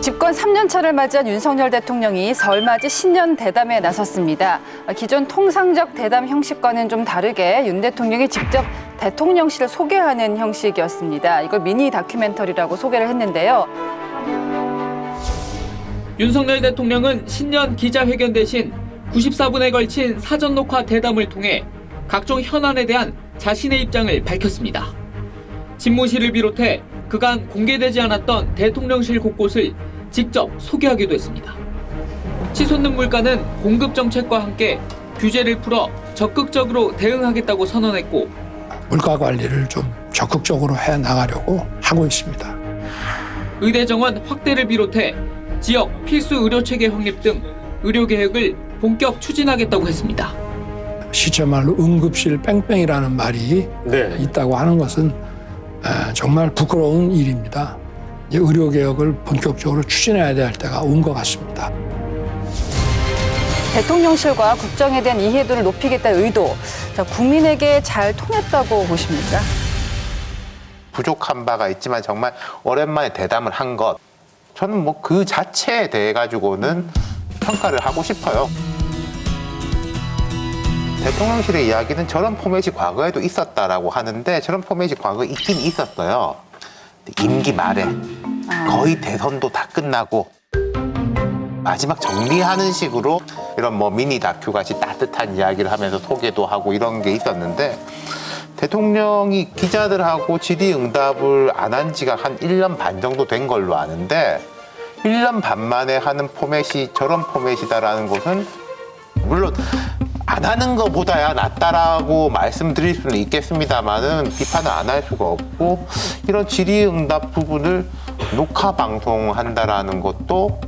집권 3년 차를 맞이한 윤석열 대통령이 설 맞이 신년 대담에 나섰습니다. 기존 통상적 대담 형식과는 좀 다르게 윤 대통령이 직접 대통령실을 소개하는 형식이었습니다. 이걸 미니 다큐멘터리라고 소개를 했는데요. 윤석열 대통령은 신년 기자회견 대신 94분에 걸친 사전 녹화 대담을 통해 각종 현안에 대한 자신의 입장을 밝혔습니다. 집무실을 비롯해 그간 공개되지 않았던 대통령실 곳곳을 직접 소개하기도 했습니다. 치솟는 물가는 공급 정책과 함께 규제를 풀어 적극적으로 대응하겠다고 선언했고, 물가 관리를 좀 적극적으로 해 나가려고 하고 있습니다. 의대 정원 확대를 비롯해 지역 필수 의료체계 확립 등 의료개혁을 본격 추진하겠다고 했습니다. 시체말로 응급실 뺑뺑이라는 말이 있다고 하는 것은 정말 부끄러운 일입니다. 이제 의료개혁을 본격적으로 추진해야 될 때가 온 것 같습니다. 대통령실과 국정에 대한 이해도를 높이겠다는 의도, 국민에게 잘 통했다고 보십니까? 부족한 바가 있지만 정말 오랜만에 대담을 한 것, 저는 뭐 그 자체에 대해 가지고는 평가를 하고 싶어요. 대통령실의 이야기는 저런 포맷이 과거에도 있었다라고 하는데, 저런 포맷이 과거에 있긴 있었어요. 임기 말에 거의 대선도 다 끝나고 마지막 정리하는 식으로 이런 뭐 미니 다큐 같이 따뜻한 이야기를 하면서 소개도 하고 이런 게 있었는데, 대통령이 기자들하고 질의응답을 안 한 지가 한 1년 반 정도 된 걸로 아는데, 1년 반 만에 하는 포맷이 저런 포맷이다라는 것은 물론 안 하는 것보다야 낫다라고 말씀드릴 수는 있겠습니다만은 비판을 안 할 수가 없고, 이런 질의응답 부분을 녹화 방송한다라는 것도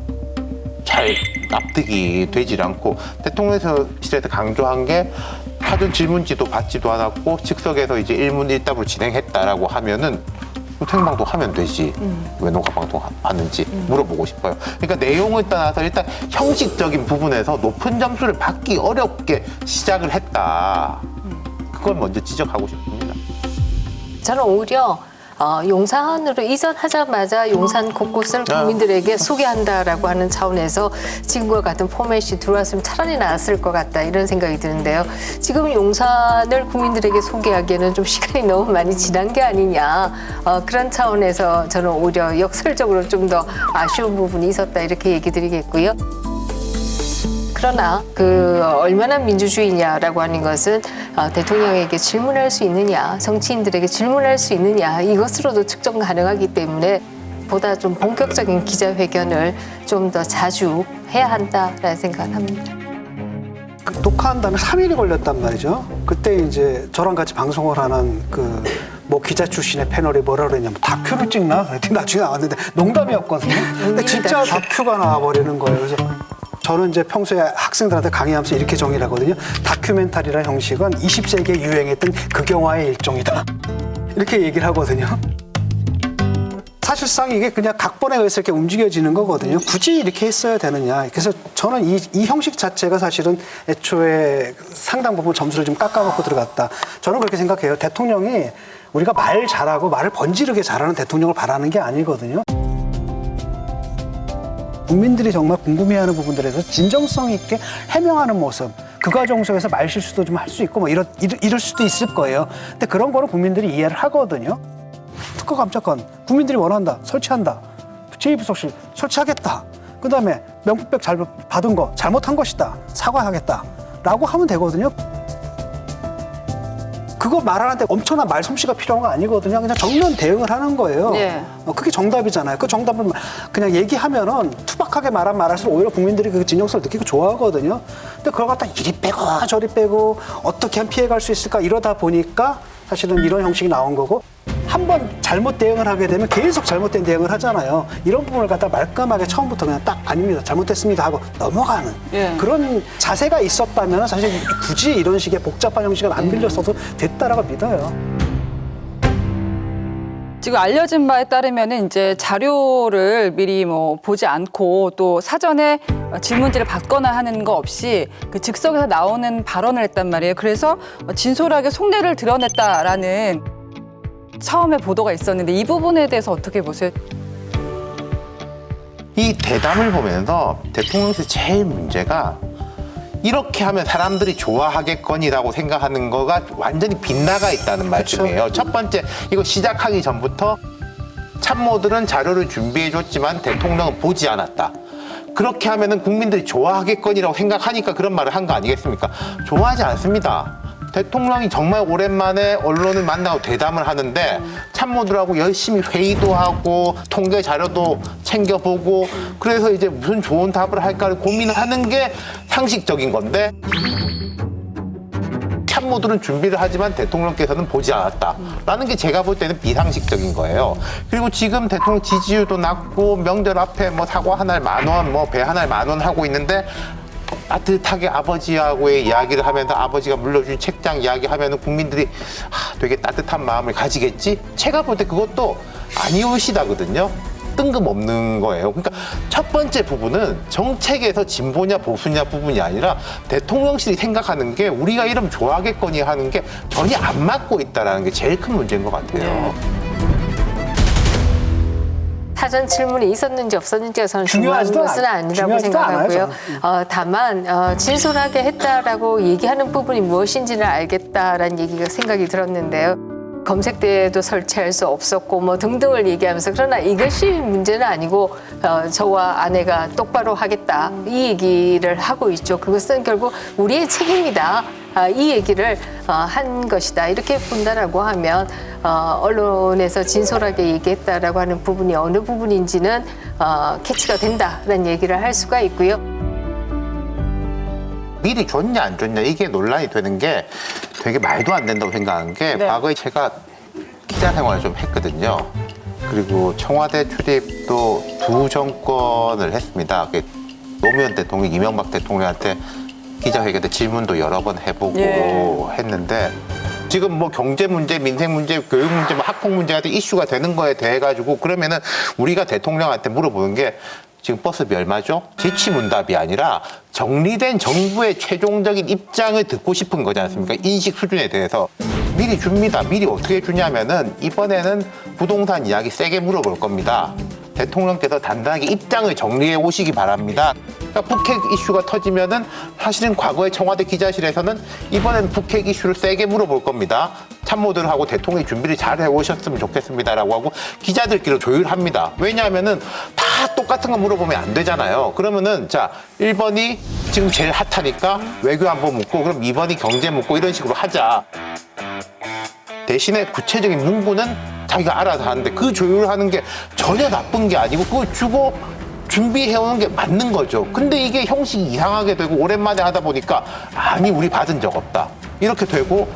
잘 납득이 되질 않고, 대통령실에서 강조한 게 사전 질문지도 받지도 않았고 즉석에서 이제 일문일답으로 진행했다라고 하면은 생방송 하면 되지. 왜 녹화 방송 하는지 물어보고 싶어요. 그러니까 내용을 떠나서 일단 형식적인 부분에서 높은 점수를 받기 어렵게 시작을 했다. 그걸 먼저 지적하고 싶습니다. 저는 오히려 용산으로 이전하자마자 용산 곳곳을 국민들에게 소개한다라고 하는 차원에서 지금과 같은 포맷이 들어왔으면 차라리 나았을 것 같다, 이런 생각이 드는데요. 지금 용산을 국민들에게 소개하기에는 좀 시간이 너무 많이 지난 게 아니냐, 그런 차원에서 저는 오히려 역설적으로 좀 더 아쉬운 부분이 있었다, 이렇게 얘기 드리겠고요. 그러나 얼마나 민주주의냐라고 하는 것은 대통령에게 질문할 수 있느냐, 정치인들에게 질문할 수 있느냐, 이것으로도 측정 가능하기 때문에 보다 좀 본격적인 기자회견을 좀 더 자주 해야 한다라는 생각을 합니다. 녹화한 다음에 3일이 걸렸단 말이죠. 그때 이제 저랑 같이 방송을 하는 뭐 기자 출신의 패널이 뭐라 그러냐면 다큐를 찍나? 그랬더니 나중에 나왔는데 농담이었거든요. 근데 진짜 다큐가 나와버리는 거예요. 그래서 저는 이제 평소에 학생들한테 강의하면서 이렇게 정의를 하거든요. 다큐멘터리라는 형식은 20세기에 유행했던 극영화의 일종이다, 이렇게 얘기를 하거든요. 사실상 이게 그냥 각본에 의해서 이렇게 움직여지는 거거든요. 굳이 이렇게 했어야 되느냐. 그래서 저는 이 형식 자체가 사실은 애초에 상당 부분 점수를 좀 깎아먹고 들어갔다. 저는 그렇게 생각해요. 대통령이 우리가 말 잘하고 말을 번지르게 잘하는 대통령을 바라는 게 아니거든요. 국민들이 정말 궁금해하는 부분들에 대해서 진정성 있게 해명하는 모습, 그 과정 속에서 말 실수도 좀 할 수 있고 뭐 이럴 수도 있을 거예요. 근데 그런 거는 국민들이 이해를 하거든요. 특허 감찰권 국민들이 원한다, 설치한다. 제2부속실 설치하겠다. 그다음에 명품백 잘 받은 거 잘못한 것이다, 사과하겠다 라고 하면 되거든요. 그거 말하는데 엄청난 말솜씨가 필요한 거 아니거든요. 그냥 정면 대응을 하는 거예요. 네. 그게 정답이잖아요. 그 정답을 그냥 얘기하면은 투박하게 말할수록 오히려 국민들이 그 진정성을 느끼고 좋아하거든요. 근데 그걸 갖다 이리 빼고 저리 빼고 어떻게 하면 피해갈 수 있을까 이러다 보니까 사실은 이런 형식이 나온 거고, 한 번 잘못 대응을 하게 되면 계속 잘못된 대응을 하잖아요. 이런 부분을 갖다 말끔하게 처음부터 그냥 딱 아닙니다, 잘못됐습니다 하고 넘어가는 그런 자세가 있었다면 사실 굳이 이런 식의 복잡한 형식은 안 빌렸어도 됐다라고 믿어요. 지금 알려진 바에 따르면 이제 자료를 미리 보지 않고 또 사전에 질문지를 받거나 하는 거 없이 그 즉석에서 나오는 발언을 했단 말이에요. 그래서 진솔하게 속내를 드러냈다라는 처음에 보도가 있었는데, 이 부분에 대해서 어떻게 보세요? 이 대담을 보면서 대통령실 제일 문제가 이렇게 하면 사람들이 좋아하겠거니라고 생각하는 거가 완전히 빗나가 있다는 말씀이에요. 첫 번째, 이거 시작하기 전부터 참모들은 자료를 준비해줬지만 대통령은 보지 않았다. 그렇게 하면은 국민들이 좋아하겠거니라고 생각하니까 그런 말을 한 거 아니겠습니까? 좋아하지 않습니다. 대통령이 정말 오랜만에 언론을 만나고 대담을 하는데 참모들하고 열심히 회의도 하고 통계 자료도 챙겨보고 그래서 이제 무슨 좋은 답을 할까를 고민하는 게 상식적인 건데 참모들은 준비를 하지만 대통령께서는 보지 않았다라는 게 제가 볼 때는 비상식적인 거예요. 그리고 지금 대통령 지지율도 낮고 명절 앞에 뭐 사과 한 알 10,000원, 뭐 배 한 알 10,000원 하고 있는데 따뜻하게 아버지하고의 이야기를 하면서 아버지가 물려준 책장 이야기하면 국민들이 되게 따뜻한 마음을 가지겠지? 제가 볼 때 그것도 아니오시다거든요. 뜬금없는 거예요. 그러니까 첫 번째 부분은 정책에서 진보냐 보수냐 부분이 아니라 대통령실이 생각하는 게 우리가 이러면 좋아하겠거니 하는 게 전혀 안 맞고 있다는 게 제일 큰 문제인 것 같아요. 사전 질문이 있었는지 없었는지가 저는 중요한 중요하지도 것은 아니라고 중요하지도 않아요, 생각하고요. 다만 진솔하게 했다라고 얘기하는 부분이 무엇인지를 알겠다라는 얘기가 생각이 들었는데요. 검색대에도 설치할 수 없었고 뭐 등등을 얘기하면서 그러나 이것이 문제는 아니고 저와 아내가 똑바로 하겠다 이 얘기를 하고 있죠. 그것은 결국 우리의 책임이다. 이 얘기를 한 것이다. 이렇게 본다라고 하면 언론에서 진솔하게 얘기했다라고 하는 부분이 어느 부분인지는 캐치가 된다라는 얘기를 할 수가 있고요. 미리 줬냐 안 줬냐 이게 논란이 되는 게 되게 말도 안 된다고 생각하는 게 과거에 제가 기자 생활을 좀 했거든요. 그리고 청와대 출입도 2정권을 했습니다. 노무현 대통령, 이명박 대통령한테 기자회견 때 질문도 여러 번 해보고 했는데 지금 뭐 경제 문제, 민생 문제, 교육 문제, 뭐 학폭 문제가 이슈가 되는 거에 대해 가지고 그러면은 우리가 대통령한테 물어보는 게 지금 버스비 얼마죠? 지치문답이 아니라 정리된 정부의 최종적인 입장을 듣고 싶은 거지 않습니까? 인식 수준에 대해서 미리 줍니다. 미리 어떻게 주냐면은 이번에는 부동산 이야기 세게 물어볼 겁니다. 대통령께서 단단하게 입장을 정리해 오시기 바랍니다. 그러니까 북핵 이슈가 터지면은 사실은 과거의 청와대 기자실에서는 이번에는 북핵 이슈를 세게 물어볼 겁니다. 참모들하고 대통령이 준비를 잘 해오셨으면 좋겠습니다라고 하고 기자들끼리 조율합니다. 왜냐하면은 다 똑같은 거 물어보면 안 되잖아요. 그러면은 자 1번이 지금 제일 핫하니까 외교안보 묻고 그럼 2번이 경제 묻고 이런 식으로 하자. 대신에 구체적인 문구는 자기가 알아서 하는데 그 조율하는 게 전혀 나쁜 게 아니고 그걸 주고 준비해오는 게 맞는 거죠. 근데 이게 형식이 이상하게 되고 오랜만에 하다 보니까 아니 우리 받은 적 없다. 이렇게 되고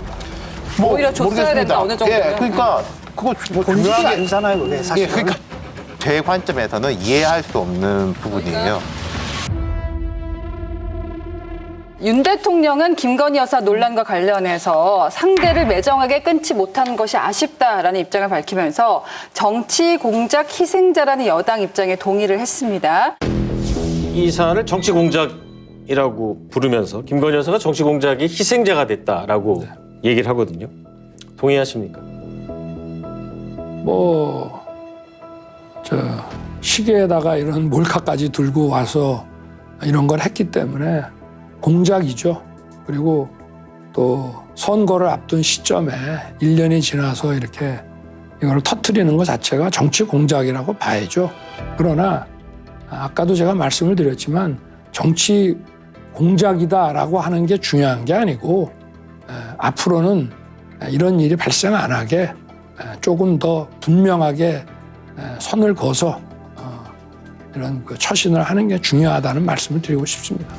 뭐 오히려 줬어야 된다, 어느 정도는. 예, 그러니까 그거 뭐 본질이 중요하게 아니잖아요, 그게 사실. 예, 그러니까 제 관점에서는 이해할 수 없는 부분이에요. 윤 대통령은 김건희 여사 논란과 관련해서 상대를 매정하게 끊지 못한 것이 아쉽다라는 입장을 밝히면서 정치 공작 희생자라는 여당 입장에 동의를 했습니다. 이 사안을 정치 공작이라고 부르면서 김건희 여사가 정치 공작의 희생자가 됐다라고 얘기를 하거든요. 동의하십니까? 시계에다가 이런 몰카까지 들고 와서 이런 걸 했기 때문에 공작이죠. 그리고 또 선거를 앞둔 시점에 1년이 지나서 이렇게 이걸 터뜨리는 것 자체가 정치 공작이라고 봐야죠. 그러나 아까도 제가 말씀을 드렸지만 정치 공작이다라고 하는 게 중요한 게 아니고 앞으로는 이런 일이 발생 안 하게 조금 더 분명하게 선을 그어서 이런 처신을 하는 게 중요하다는 말씀을 드리고 싶습니다.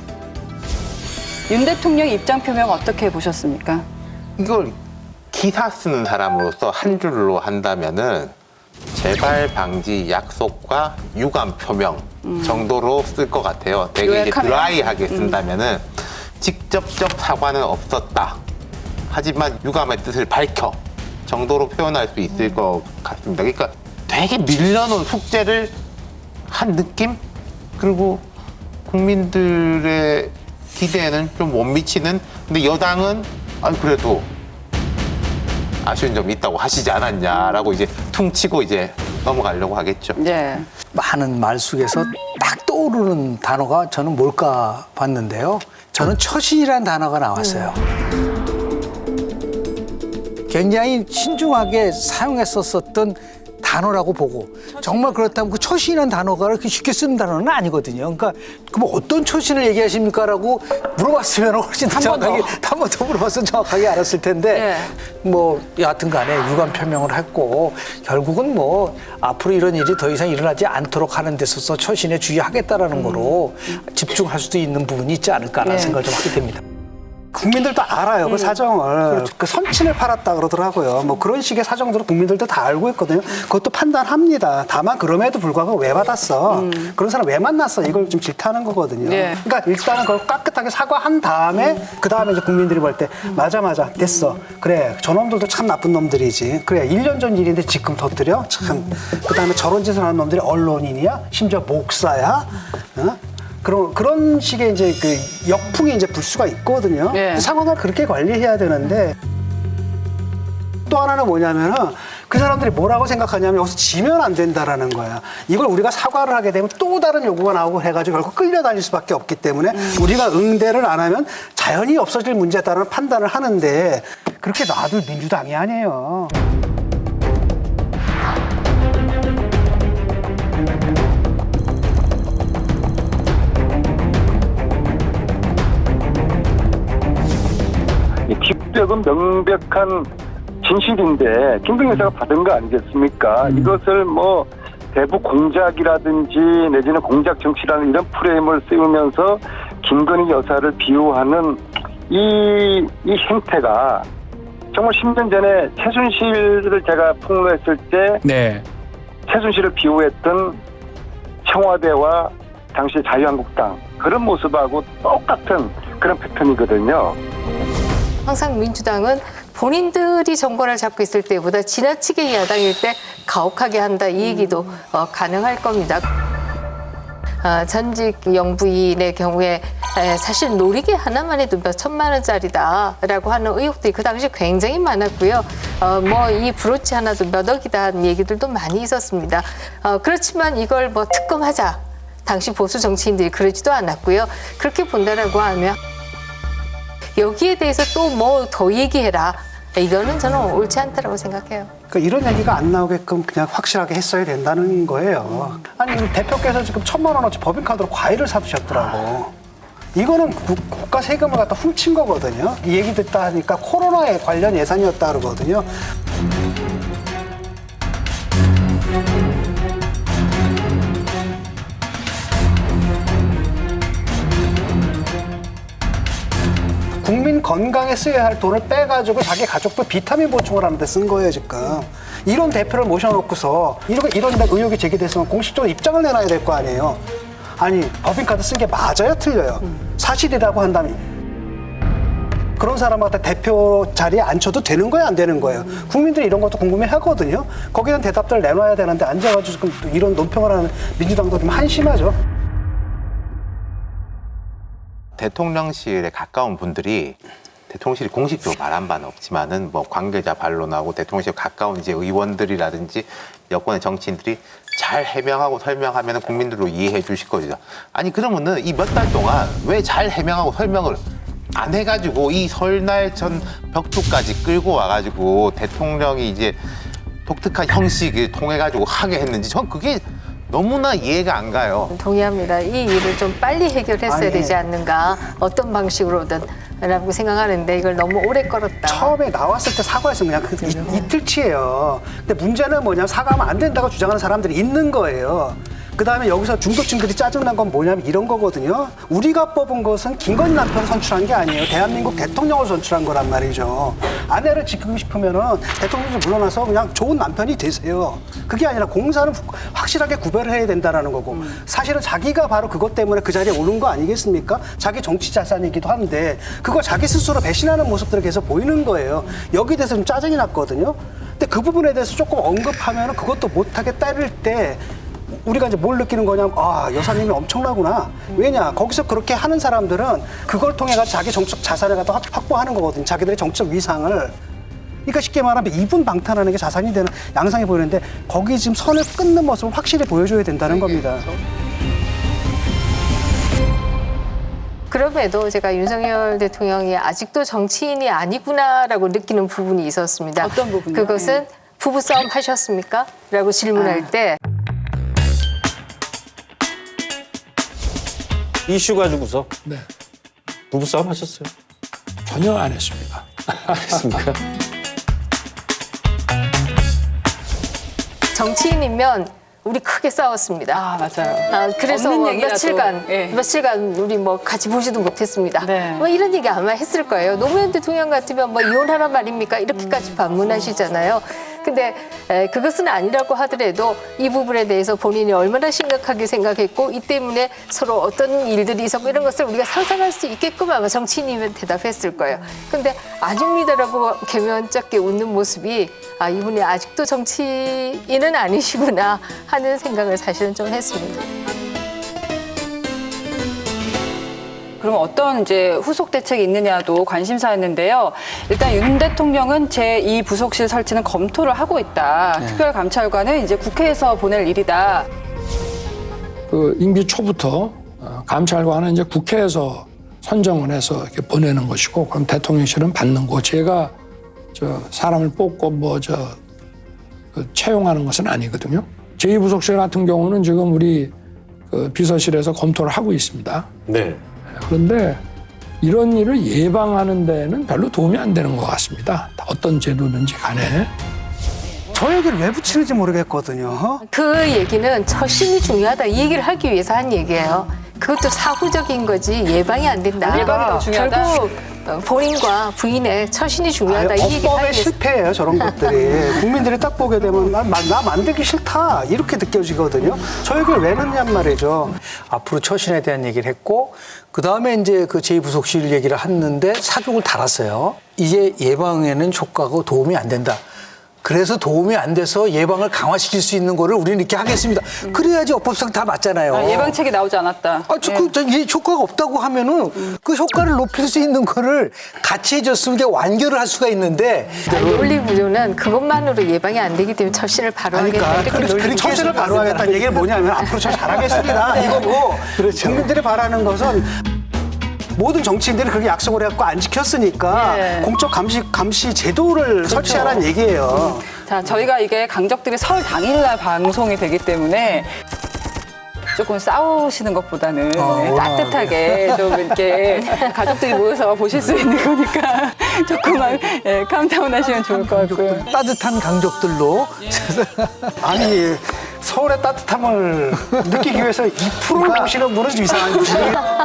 윤 대통령 입장 표명 어떻게 보셨습니까? 이걸 기사 쓰는 사람으로서 한 줄로 한다면은 재발 방지 약속과 유감 표명 정도로 쓸 것 같아요. 되게 이제 요약하면? 드라이하게 쓴다면은 직접적 사과는 없었다. 하지만 유감의 뜻을 밝혀 정도로 표현할 수 있을 것 같습니다. 그러니까 되게 밀려놓은 숙제를 한 느낌? 그리고 국민들의 기대에는 좀 못 미치는, 근데 여당은 아니 그래도 아쉬운 점이 있다고 하시지 않았냐라고 이제 퉁치고 이제 넘어가려고 하겠죠. 네. 많은 말 속에서 딱 떠오르는 단어가 저는 뭘까 봤는데요. 저는 처신이라는 단어가 나왔어요. 굉장히 신중하게 사용했었던 단어라고 보고 정말 그렇다면 그 처신이라는 단어가 그렇게 쉽게 쓰는 단어는 아니거든요. 그러니까 그럼 어떤 처신을 얘기하십니까라고 물어봤으면 훨씬 더 정확하게 한 번 더 물어봤으면 정확하게 알았을 텐데 뭐 여하튼간에 유감 표명을 했고 결국은 뭐 앞으로 이런 일이 더 이상 일어나지 않도록 하는 데 있어서 처신에 주의하겠다라는 거로 집중할 수도 있는 부분이 있지 않을까라는 생각을 좀 하게 됩니다. 국민들도 알아요, 그 사정을. 그 선친을 팔았다 그러더라고요. 뭐 그런 식의 사정들을 국민들도 다 알고 있거든요. 그것도 판단합니다. 다만 그럼에도 불구하고 왜 받았어? 그런 사람 왜 만났어? 이걸 좀 질타하는 거거든요. 그러니까 일단은 그걸 깨끗하게 사과한 다음에 그 다음에 이제 국민들이 볼 때 맞아 됐어. 그래, 저놈들도 참 나쁜 놈들이지. 그래, 1년 전 일인데 지금 터뜨려? 참. 그 다음에 저런 짓을 하는 놈들이 언론인이야? 심지어 목사야? 어? 그런 식의 이제 그 역풍이 이제 불 수가 있거든요. 상황을 그렇게 관리해야 되는데 또 하나는 뭐냐면은 그 사람들이 뭐라고 생각하냐면 여기서 지면 안 된다라는 거야. 이걸 우리가 사과를 하게 되면 또 다른 요구가 나오고 해가지고 결국 끌려다닐 수밖에 없기 때문에 우리가 응대를 안 하면 자연히 없어질 문제다라는 판단을 하는데 그렇게 놔둘 민주당이 아니에요. 기획은 명백한 진실인데 김건희 여사가 받은 거 아니겠습니까? 이것을 뭐 대북 공작이라든지 내지는 공작 정치라는 이런 프레임을 씌우면서 김건희 여사를 비유하는 이 행태가 정말 10년 전에 최순실을 제가 폭로했을 때 최순실을 비유했던 청와대와 당시 자유한국당 그런 모습하고 똑같은 그런 패턴이거든요. 항상 민주당은 본인들이 정권을 잡고 있을 때보다 지나치게 야당일 때 가혹하게 한다 이 얘기도 가능할 겁니다. 전직 영부인의 경우에 사실 놀이개 하나만 해도 몇 천만 원짜리다라고 하는 의혹들이 그 당시 굉장히 많았고요. 뭐 이 브로치 하나도 몇 억이다 하는 얘기들도 많이 있었습니다. 그렇지만 이걸 뭐 특검하자. 당시 보수 정치인들이 그러지도 않았고요. 그렇게 본다라고 하면 여기에 대해서 또 뭐 더 얘기해라. 이거는 저는 옳지 않다라고 생각해요. 그러니까 이런 얘기가 안 나오게끔 그냥 확실하게 했어야 된다는 거예요. 아니 대표께서 지금 1,000만 원어치 법인카드로 과일을 사두셨더라고. 이거는 국가 세금을 갖다 훔친 거거든요. 이 얘기 듣다 하니까 코로나에 관련 예산이었다 그러거든요. 국민 건강에 써야 할 돈을 빼가지고 자기 가족들 비타민 보충을 하는 데 쓴 거예요, 지금. 이런 대표를 모셔놓고서 이런 의혹이 제기됐으면 공식적으로 입장을 내놔야 될 거 아니에요. 아니, 법인카드 쓴 게 맞아요, 틀려요? 사실이라고 한다면 그런 사람 갖다 대표 자리에 앉혀도 되는 거예요, 안 되는 거예요? 국민들이 이런 것도 궁금해 하거든요. 거기에 대한 대답들을 내놔야 되는데 앉아가지고 지금 이런 논평을 하는 민주당도 좀 한심하죠. 대통령실에 가까운 분들이 대통령실이 공식적으로 말한 바는 없지만은 뭐 관계자 반론하고 대통령실 가까운 이제 의원들이라든지 여권의 정치인들이 잘 해명하고 설명하면 국민들로 이해해 주실 거죠. 아니 그러면은 이 몇 달 동안 왜 잘 해명하고 설명을 안 해가지고 이 설날 전 벽두까지 끌고 와가지고 대통령이 이제 독특한 형식을 통해가지고 하게 했는지 전 그게 너무나 이해가 안 가요. 동의합니다. 이 일을 좀 빨리 해결했어야 되지 않는가. 어떤 방식으로든 라고 생각하는데 이걸 너무 오래 끌었다. 처음에 나왔을 때 사과했으면 그냥 이틀치예요. 근데 문제는 뭐냐면 사과하면 안 된다고 주장하는 사람들이 있는 거예요. 그다음에 여기서 중도층들이 짜증난 건 뭐냐면 이런 거거든요. 우리가 뽑은 것은 김건희 남편을 선출한 게 아니에요. 대한민국 대통령을 선출한 거란 말이죠. 아내를 지키고 싶으면은 대통령이 물러나서 그냥 좋은 남편이 되세요. 그게 아니라 공사는 확실하게 구별을 해야 된다는 거고 사실은 자기가 바로 그것 때문에 그 자리에 오른 거 아니겠습니까? 자기 정치 자산이기도 한데 그걸 자기 스스로 배신하는 모습들을 계속 보이는 거예요. 여기에 대해서 좀 짜증이 났거든요. 근데 그 부분에 대해서 조금 언급하면은 그것도 못하게 때릴 때 우리가 이제 뭘 느끼는 거냐면 아 여사님이 엄청나구나. 왜냐 거기서 그렇게 하는 사람들은 그걸 통해 가지고 자기 정치적 자산을 갖다 확보하는 거거든요. 자기들의 정치적 위상을. 그러니까 쉽게 말하면 이분 방탄하는 게 자산이 되는 양상이 보이는데 거기 지금 선을 끊는 모습을 확실히 보여줘야 된다는 겁니다. 그럼에도 제가 윤석열 대통령이 아직도 정치인이 아니구나라고 느끼는 부분이 있었습니다. 어떤 부분이요? 그것은 부부싸움 하셨습니까? 라고 질문할 때 이슈 가지고서 네, 부부싸움 하셨어요? 전혀 안 했습니다. 했습니까? 정치인이면 우리 크게 싸웠습니다. 아, 맞아요. 그래서 없는 얘기라도, 며칠간 예. 며칠간 우리 뭐 같이 보지도 못했습니다. 네. 뭐 이런 얘기 아마 했을 거예요. 노무현 대통령 같으면 뭐 이혼하란 말입니까? 이렇게까지 반문하시잖아요. 근데 그것은 아니라고 하더라도 이 부분에 대해서 본인이 얼마나 심각하게 생각했고 이 때문에 서로 어떤 일들이 있었고 이런 것을 우리가 상상할 수 있게끔 아마 정치인이면 대답했을 거예요. 근데 아닙니다라고 개면쩍게 웃는 모습이 아 이분이 아직도 정치인은 아니시구나 하는 생각을 사실은 좀 했습니다. 그럼 어떤 이제 후속 대책이 있느냐도 관심사였는데요. 일단 윤 대통령은 제2 부속실 설치는 검토를 하고 있다. 특별감찰관은 이제 국회에서 보낼 일이다. 그 임기 초부터 감찰관은 이제 국회에서 선정을 해서 이렇게 보내는 것이고, 그럼 대통령실은 받는 거. 제가 저 사람을 뽑고 그 채용하는 것은 아니거든요. 제2부속실 같은 경우는 지금 우리 그 비서실에서 검토를 하고 있습니다. 네. 그런데 이런 일을 예방하는 데는 별로 도움이 안 되는 것 같습니다. 어떤 제도든지 간에. 저 얘기를 왜 붙이는지 모르겠거든요. 그 얘기는 처신이 중요하다 이 얘기를 하기 위해서 한 얘기예요. 그것도 사후적인 거지 예방이 안 된다. 예방이 더 중요하다? 결국 본인과 부인의 처신이 중요하다 이 얘기를 하기 법의 위해서. 실패예요, 저런 것들이. 국민들이 딱 보게 되면 나 만들기 싫다 이렇게 느껴지거든요. 저 얘기를 왜 넣냐는 말이죠. 앞으로 처신에 대한 얘기를 했고 그다음에 이제 그 제2부속실 얘기를 했는데 사족을 달았어요. 이게 예방에는 효과가 도움이 안 된다. 그래서 도움이 안 돼서 예방을 강화시킬 수 있는 거를 우리는 이렇게 하겠습니다. 그래야지 법상 다 맞잖아요. 예방책이 나오지 않았다. 이 효과가 없다고 하면은 그 효과를 높일 수 있는 거를 같이 해줬으면 이게 완결을 할 수가 있는데 논리 구조는 그것만으로 예방이 안 되기 때문에 처신을 바로 하겠다 이렇게 논리 그러니까 처신을 바로 하겠다는 얘기는 뭐냐면 앞으로 저 잘하겠습니다 이거고 국민들이 바라는 것은 모든 정치인들이 그렇게 약속을 해갖고 안 지켰으니까 네. 공적 감시 제도를 설치하라는 얘기예요. 자, 저희가 이게 강적들이 설 당일날 방송이 되기 때문에 조금 싸우시는 것보다는 따뜻하게 좀 이렇게 가족들이 모여서 보실 수 있는 거니까 조금만 캄다운 하시면 좋을 것 같고요. 따뜻한 강적들로 아니 서울의 따뜻함을 느끼기 위해서 이 프로를 보시는 분은 좀 이상한 분이에요.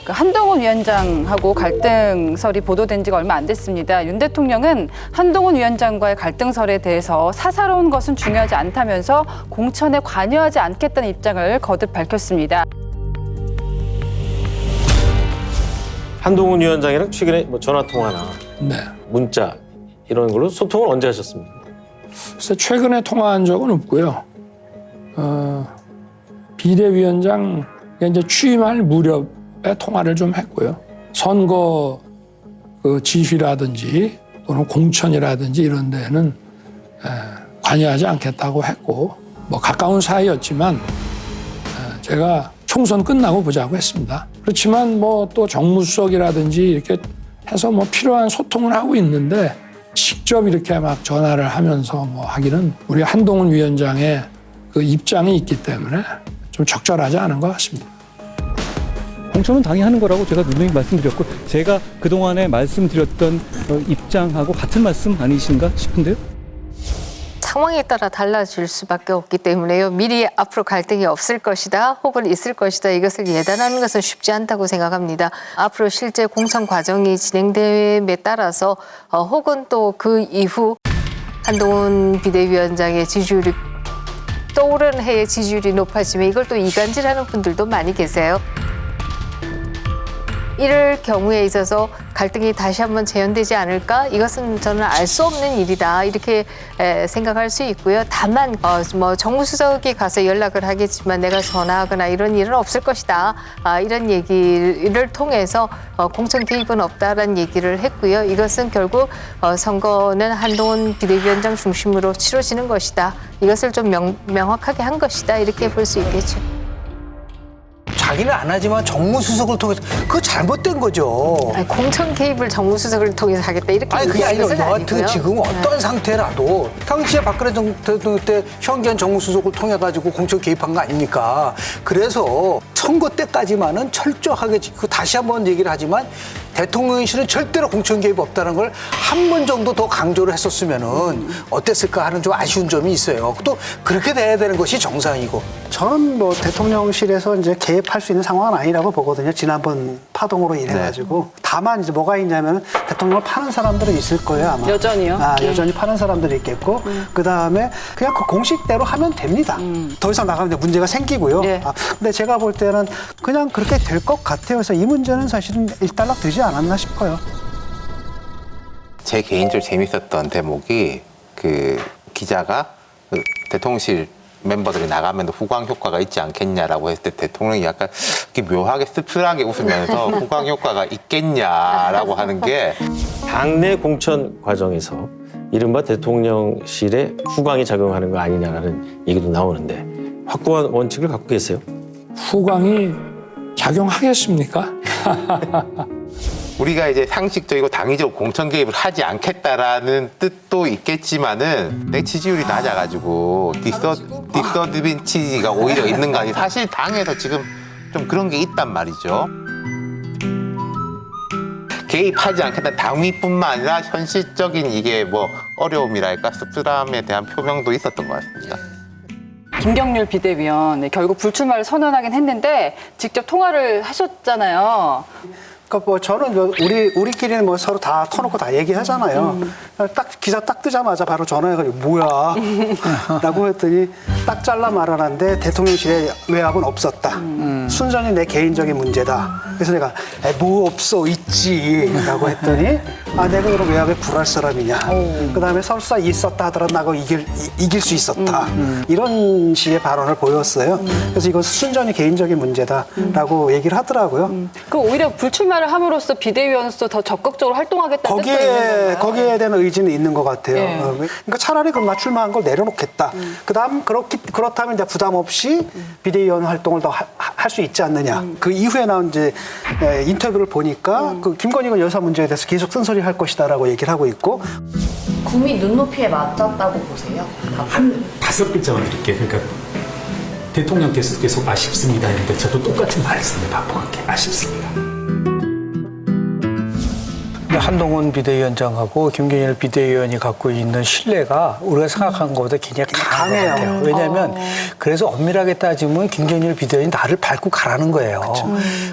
한동훈 위원장하고 갈등설이 보도된 지가 얼마 안 됐습니다. 윤 대통령은 한동훈 위원장과의 갈등설에 대해서 사사로운 것은 중요하지 않다면서 공천에 관여하지 않겠다는 입장을 거듭 밝혔습니다. 한동훈 위원장이랑 최근에 뭐 전화 통화나 네. 문자 이런 걸로 소통을 언제 하셨습니까? 그래서 최근에 통화한 적은 없고요. 비대위원장 이제 취임할 무렵에 통화를 좀 했고요. 선거 그 지휘라든지 또는 공천이라든지 이런 데는 관여하지 않겠다고 했고, 뭐 가까운 사이였지만 제가 총선 끝나고 보자고 했습니다. 그렇지만 뭐 또 정무수석이라든지 이렇게 해서 뭐 필요한 소통을 하고 있는데 직접 이렇게 막 전화를 하면서 뭐 하기는 우리 한동훈 위원장의 그 입장이 있기 때문에 좀 적절하지 않은 것 같습니다. 공천은 당연히 하는 거라고 제가 분명히 말씀드렸고, 제가 그동안에 말씀드렸던 입장하고 같은 말씀 아니신가 싶은데요. 상황에 따라 달라질 수밖에 없기 때문에요. 미리 앞으로 갈등이 없을 것이다 혹은 있을 것이다 이것을 예단하는 것은 쉽지 않다고 생각합니다. 앞으로 실제 공천 과정이 진행됨에 따라서 혹은 또 그 이후 한동훈 비대위원장의 지지율이 떠오르는 해의 지지율이 높아지면 이걸 또 이간질하는 분들도 많이 계세요. 이럴 경우에 있어서 갈등이 다시 한번 재현되지 않을까? 이것은 저는 알 수 없는 일이다 이렇게 생각할 수 있고요. 다만 뭐 정무수석이 가서 연락을 하겠지만 내가 전화하거나 이런 일은 없을 것이다. 이런 얘기를 통해서 공천 개입은 없다라는 얘기를 했고요. 이것은 결국 선거는 한동훈 비대위원장 중심으로 치러지는 것이다. 이것을 좀 명확하게 한 것이다. 이렇게 볼 수 있겠죠. 자기는 안 하지만 정무수석을 통해서 그거 잘못된 거죠. 아니, 공천 개입을 정무수석을 통해서 하겠다 이렇게 아니 그게 얘기하는 아니라 것은 여하튼 아니고요. 지금 어떤 상태라도 당시에 박근혜 대통령 때 현기현 정무수석을 통해 가지고 공천 개입한 거 아닙니까? 그래서 선거 때까지만은 철저하게 다시 한번 얘기를 하지만 대통령실은 절대로 공천 개입 없다는 걸 한 번 정도 더 강조를 했었으면은 어땠을까 하는 좀 아쉬운 점이 있어요. 또 그렇게 돼야 되는 것이 정상이고. 저는 뭐 대통령실에서 이제 개입할 수 있는 상황은 아니라고 보거든요. 지난번 파동으로 인해 가지고. 다만 이제 뭐가 있냐면 대통령을 파는 사람들은 있을 거예요, 아마. 여전히요? 여전히 파는 사람들이 있겠고. 그다음에 그냥 그 공식대로 하면 됩니다. 더 이상 나가면 이제 문제가 생기고요. 네. 근데 제가 볼 때는 그냥 그렇게 될 것 같아요. 그래서 이 문제는 사실은 일단락 되지 않았나 싶어요. 제 개인적으로 재밌었던 대목이 그 기자가 그 대통령실 멤버들이 나가면 후광 효과가 있지 않겠냐라고 했을 때 대통령이 약간 이렇게 묘하게 씁쓸하게 웃으면서 후광 효과가 있겠냐라고 하는 게 당내 공천 과정에서 이른바 대통령실에 후광이 작용하는 거 아니냐라는 얘기도 나오는데 확고한 원칙을 갖고 계세요? 후광이 작용하겠습니까? 우리가 이제 상식적이고 당위적으로 공천 개입을 하지 않겠다라는 뜻도 있겠지만은 내 지지율이 낮아가지고 디서드빈치가 오히려 있는 거 아니 사실 당에서 지금 좀 그런 게 있단 말이죠. 개입하지 않겠다 당위뿐만 아니라 현실적인 이게 뭐 어려움이랄까 씁쓸함에 대한 표명도 있었던 것 같습니다. 김경률 비대위원 결국 불출마를 선언하긴 했는데 직접 통화를 하셨잖아요. 그러니까 뭐 저는 우리끼리는 뭐 서로 다 터놓고 다 얘기하잖아요. 딱 기사 딱 뜨자마자 바로 전화해가지고 뭐야 라고 했더니 딱 잘라 말하는데 대통령실에 외압은 없었다. 순전히 내 개인적인 문제다. 그래서 내가 뭐 없어 있지 라고 했더니 내가 그럼 외압에 굴할 사람이냐. 그다음에 설사 있었다 하더라도 나가 이길 수 있었다. 이런 식의 발언을 보였어요. 그래서 이건 순전히 개인적인 문제다라고 얘기를 하더라고요. 그 오히려 불출마를 함으로써 비대위원으로서 더 적극적으로 활동하겠다는 뜻도 있는 건가요? 거기에 대한 의지는 있는 것 같아요. 예. 그러니까 차라리 그럼 나 출마한 걸 내려놓겠다. 그다음 그렇다면 이제 부담 없이 비대위원 활동을 더 할 수 있지 않느냐. 그 이후에 나온 이제 인터뷰를 보니까 그 김건희 여사 문제에 대해서 계속 쓴소리 할 것이다라고 얘기를 하고 있고. 국민 눈높이에 맞췄다고 보세요? 한 5글자만 드릴게요. 그러니까 대통령께서 계속 아쉽습니다 했는데 저도 똑같은 말씀을 반복할게 아쉽습니다. 한동훈 비대위원장하고 김경일 비대위원이 갖고 있는 신뢰가 우리가 생각한 것보다 굉장히 강한 것 같아요. 왜냐하면 그래서 엄밀하게 따지면 김경일 비대위원이 나를 밟고 가라는 거예요.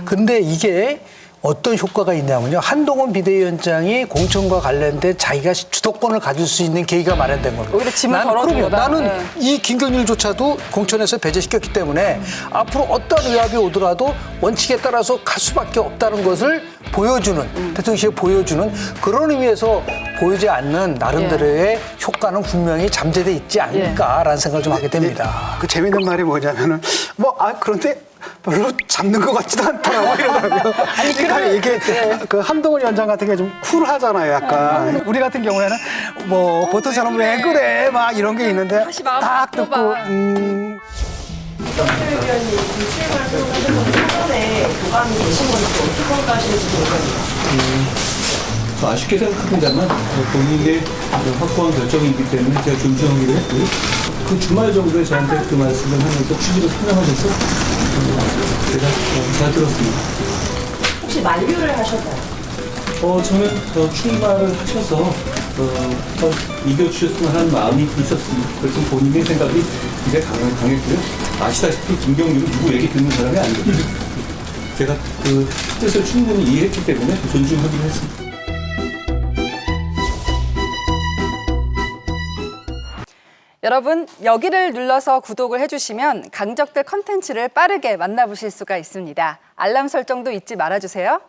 근데 이게 어떤 효과가 있냐면요. 한동훈 비대위원장이 공천과 관련된 자기가 주도권을 가질 수 있는 계기가 마련된 겁니다. 오히려 짐을 덜어준 거다. 나는 이 김경일조차도 공천에서 배제시켰기 때문에 앞으로 어떤 의합이 오더라도 원칙에 따라서 갈 수밖에 없다는 것을 보여주는, 대통령실에 보여주는 그런 의미에서 보이지 않는 나름대로의 효과는 분명히 잠재돼 있지 않을까라는 생각을 좀 하게 됩니다. 그 재밌는 말이 뭐냐면은 그런데 별로 잡는 것 같지도 않더라고 이러더라고요. 그러니까 이게 그 한동훈 위원장 같은 게 좀 쿨하잖아요, 약간. 우리 같은 경우에는 뭐 보통 사람 왜 그래 막 이런 게 있는데 딱 듣고 위원님 불출마를 사전에 교감이 되신 건지 어떻게 평가하시는지 궁금합니다. 아쉽게 생각합니다만 본인의 확고한 결정이기 때문에 제가 존중하기로 했고요. 그 주말 정도에 저한테 그 말씀을 하면서 취지를 설명하면서 제가 잘 들었습니다. 혹시 만류를 하셨나요? 저는 출마를 하셔서 이겨주셨으면 하는 마음이 있었습니다. 그래서 본인의 생각이 굉장히 강했고요. 아시다시피 김경률은 누구 얘기 듣는 사람이 아니거든요. 제가 그 뜻을 충분히 이해했기 때문에 존중하기로 했습니다. 여러분, 여기를 눌러서 구독을 해주시면 강적들 컨텐츠를 빠르게 만나보실 수가 있습니다. 알람 설정도 잊지 말아주세요.